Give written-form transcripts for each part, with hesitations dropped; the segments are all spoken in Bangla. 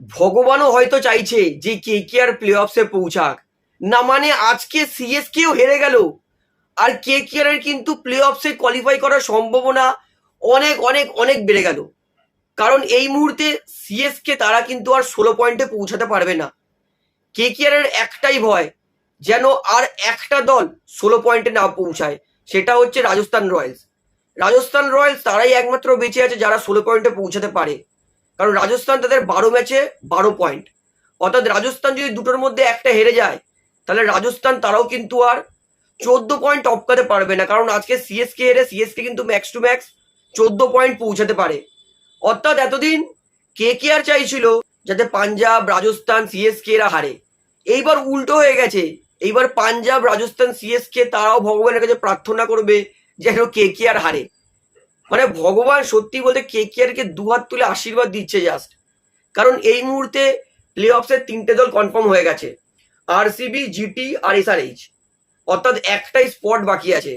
ভগবানও হয়তো চাইছে যে কেকেআর প্লে অফসে পৌঁছাক না, মানে আজকে সিএসকেও হেরে গেল আর কেকেআর এর কিন্তু প্লে অফসে কোয়ালিফাই করার সম্ভাবনা অনেক অনেক অনেক বেড়ে গেল। কারণ এই মুহূর্তে সিএসকে তারা কিন্তু আর 16 পয়েন্টে পৌঁছাতে পারবে না। কেকেআর এর একটাই ভয়, যেন আর একটা দল 16 পয়েন্টে না পৌঁছায়, সেটা হচ্ছে রাজস্থান রয়্যালস। রাজস্থান রয়্যালস তারাই একমাত্র বেঁচে আছে যারা 16 পয়েন্টে পৌঁছাতে পারে। কারণ রাজস্থান তাদের 12 ম্যাচে 12 পয়েন্ট, অর্থাৎ রাজস্থান যদি দুটোর মধ্যে একটা হেরে যায় তাহলে রাজস্থান তারাও কিন্তু আর 14 পয়েন্ট টপকাতে পারবে না। কারণ আজকে সিএসকে হেরে সিএসকে কিন্তু ম্যাক্স টু ম্যাক্স 14 পয়েন্ট পৌঁছাতে পারে। অর্থাৎ এতদিন কেকেআর চাইছিল যাতে পাঞ্জাব, রাজস্থান, সিএসকে এরা হারে, এইবার উল্টো হয়ে গেছে। এইবার পাঞ্জাব, রাজস্থান, সিএসকে তারাও ভগবানের কাছে প্রার্থনা করবে যেন কেকেআর হারে। মানে ভগবান সত্যি বলতে কেকেআর কে দুহাত তুলে আশীর্বাদ দিচ্ছে জাস্ট। কারণ এই মুহূর্তে প্লে অফসের 3টে দল কনফার্ম হয়ে গেছে, আরসিবি, জিটি আর এসআরএইচ। অর্থাৎ একটাই স্পট বাকি আছে।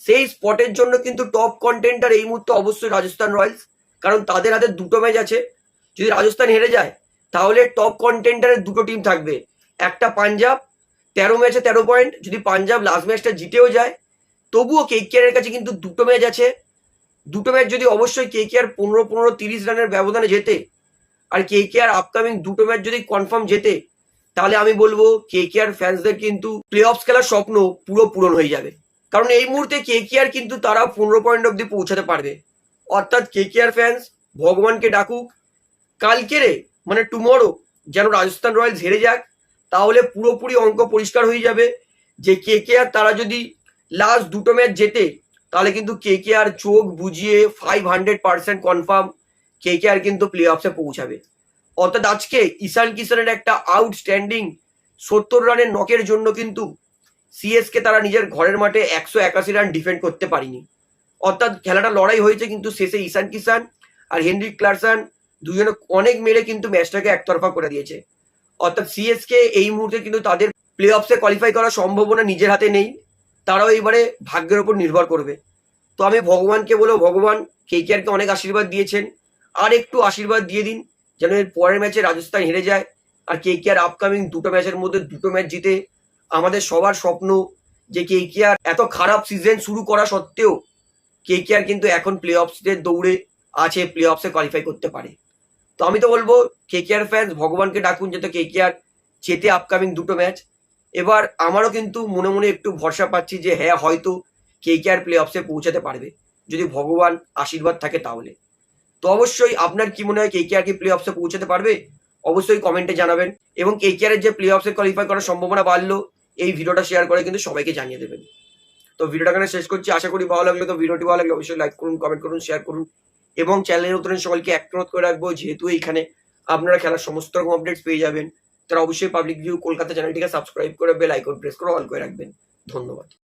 সেই স্পটের জন্য কিন্তু টপ কন্টেন্টার এই মুহূর্তে অবশ্যই রাজস্থান রয়্যালস, কারণ তাদের হাতে 2টো ম্যাচ আছে। যদি রাজস্থান হেরে যায় তাহলে টপ কন্টেন্টারের 2টো টিম থাকবে, একটা পাঞ্জাব 13 ম্যাচে 13 পয়েন্ট। যদি পাঞ্জাব লাস্ট ম্যাচটা জিতেও যায় তবুও কেকেআর এর কাছে কিন্তু 2টো ম্যাচ আছে। 2টো ম্যাচ যদি অবশ্যই কেকেআর 15-15-30 রানের ব্যবধানে জেতে আর কেকেআর আপকামিং 2টো ম্যাচ যদি কনফার্ম জেতে, তাহলে আমি বলবো কেকেআর ফ্যান্সদের কিন্তু প্লে অফস খেলার স্বপ্ন পুরো পূরণ হয়ে যাবে। কারণ এই মুহূর্তে কেকেআর কিন্তু তারা 15 পয়েন্ট অব্দি পৌঁছাতে পারবে। অর্থাৎ কেকেআর ফ্যান্স ভগবানকে ডাকুক কালকেরে মানে টুমরো যেন রাজস্থান রয়্যালস হেরে যাক, তাহলে পুরোপুরি অঙ্ক পরিষ্কার হয়ে যাবে যে কেকেআর তারা যদি লাস্ট 2টো ম্যাচ জেতে তাহলে কিন্তু কেকেআর চোখ বুঝিয়ে 500% কনফার্ম কেকেআর কিন্তু প্লে অফসে পৌঁছাবে। অর্থাৎ আজকে ঈশান কিষানের একটা আউটস্ট্যান্ডিং 70 রানের নকের জন্য কিন্তু সিএসকে তারা নিজের ঘরের মাঠে 181 রান ডিফেন্ড করতে পারেনি। অর্থাৎ খেলাটা লড়াই হয়েছে কিন্তু শেষে ঈশান কিষান আর হেনরিক ক্লার্কসন দুজনে অনেক মেরে কিন্তু ম্যাচটাকে একতরফা করে দিয়েছে। অর্থাৎ সিএসকে এই মুহূর্তে কিন্তু তাদের প্লে অফসে কোয়ালিফাই করার সম্ভাবনা নিজের হাতে নেই, তারাও এবারে ভাগ্যের উপর নির্ভর করবে। তো আমি ভগবানকে বলবো, ভগবান কেকেআরকে অনেক আশীর্বাদ দিয়েছেন, আর একটু আশীর্বাদ দিয়ে দিন যেন এর পরের ম্যাচে রাজস্থান হেরে যায় আর কেকেআর আপকামিং 2টো ম্যাচের মধ্যে 2টো ম্যাচ জিতে। আমাদের সবার স্বপ্ন যে কেকেআর এত খারাপ সিজন শুরু করা সত্ত্বেও কেকেআর কিন্তু এখন প্লে অফসের দৌড়ে আছে, প্লে অফসে কোয়ালিফাই করতে পারে। তো আমি তো বলবো কেকেআর ফ্যান্স ভগবানকে ডাকুন যাতে কেকেআর জেতে আপকামিং 2টো ম্যাচ। এবার আমারও কিন্তু মনে মনে একটু ভরসা পাচ্ছি যে হ্যাঁ, হয়তো কেকেআর প্লে অফসে পৌঁছাতে পারবে যদি ভগবান আশীর্বাদ থাকে তাহলে। তো অবশ্যই আপনার কি মনে হয় কেকেআর কি প্লে অফসে পৌঁছাতে পারবে? অবশ্যই কমেন্টে জানাবেন। এবং কেকেআর এর যে প্লে অফসে কোয়ালিফাই করার সম্ভাবনা বাড়লো এই ভিডিওটা শেয়ার করে কিন্তু সবাইকে জানিয়ে দেবেন। তো ভিডিওটা এখানে শেষ করছি, আশা করি ভালো লাগলো। তো ভিডিওটি ভালো লাগলে অবশ্যই লাইক করুন, কমেন্ট করুন, শেয়ার করুন এবং চ্যানেলের নতুন সকলকে অনুরোধ করে রাখবো যেহেতু এইখানে আপনারা খেলার সমস্ত রকম আপডেটস পেয়ে যাবেন, তারা অবশ্যই পাবলিক ভিউ কলকাতা চ্যানেলটিকে সাবস্ক্রাইব করে বেল আইকন প্রেস করে অল করে রাখবেন। ধন্যবাদ।